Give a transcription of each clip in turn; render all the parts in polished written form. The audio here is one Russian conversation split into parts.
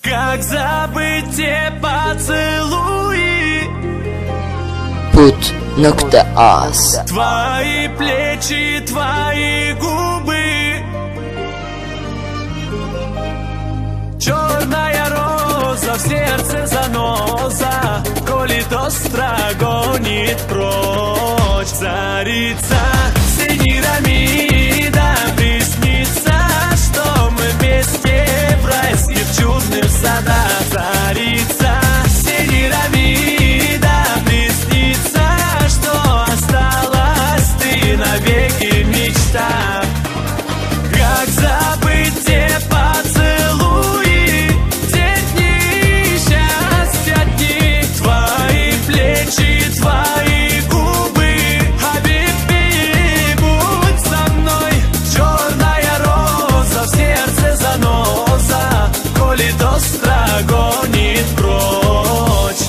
Как забыть те поцелуи? Put.az. Твои плечи, твои губы. Черная роза в сердце заноза, колит остро, гонит прочь. Царица Семирамида, приснится, что мы вместе в райских чудных садах. Царица Семирамида, приснится, что осталась ты навеки мечта. Как забыть те поцелуи, те дни счастья, дни, твои плечи, твои губы. Хабиби, будь со мной, черная роза в сердце заноза, колит остро, гонит прочь.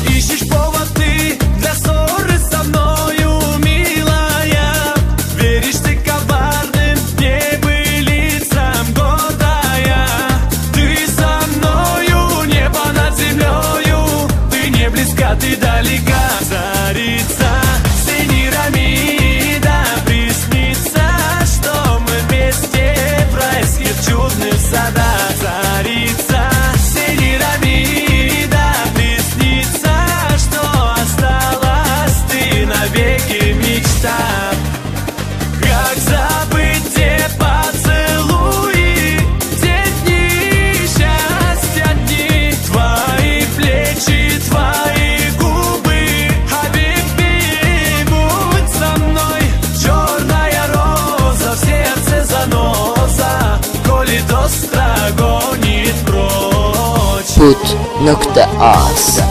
Ищешь повод ты для ссоры со мною, милая. Веришь ты коварным небылицам годая. Ты со мною, небо над землею, ты не близка, ты далека. Царица Семирамида, приснится, что мы вместе в райских чудных садах. Царица Семирамида, приснится, что осталась ты навеки мечта. Как забыть те поцелуи, те дни счастья, дни, твои плечи, твои губы. Хабиби, будь со мной, черная роза в сердце заноза, колит остро, гонит прочь. Put.az.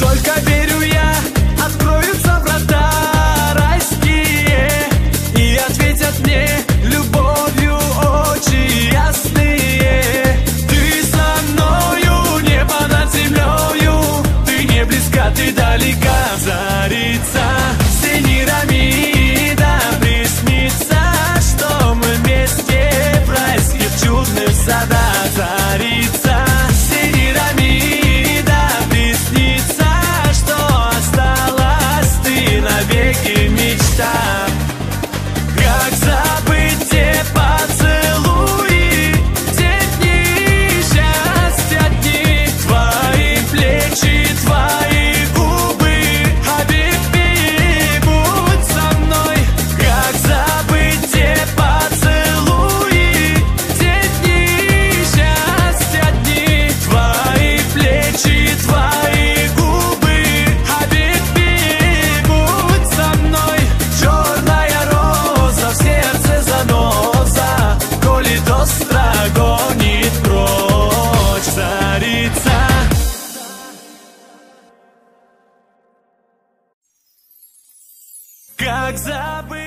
Только верю я, откроются врата райские, и ответят мне любовью очи ясные. Ты со мною, небо над землею, ты не близка, ты далека. Царица Семирамида, приснится, что мы вместе в райских чудных садах. Царица Семирамида, приснится, что осталась ты навеки мечта. Как забыть те поцелуи, те дни счастья, дни, твои плечи, твои губы. Хабиби, будь со мной. Как забыть те поцелуи, те дни счастья, дни, твои плечи, твои губы. Хабиби, будь со мной, черная роза в сердце заноза, колит остро, гонит прочь. Царица. Как забыть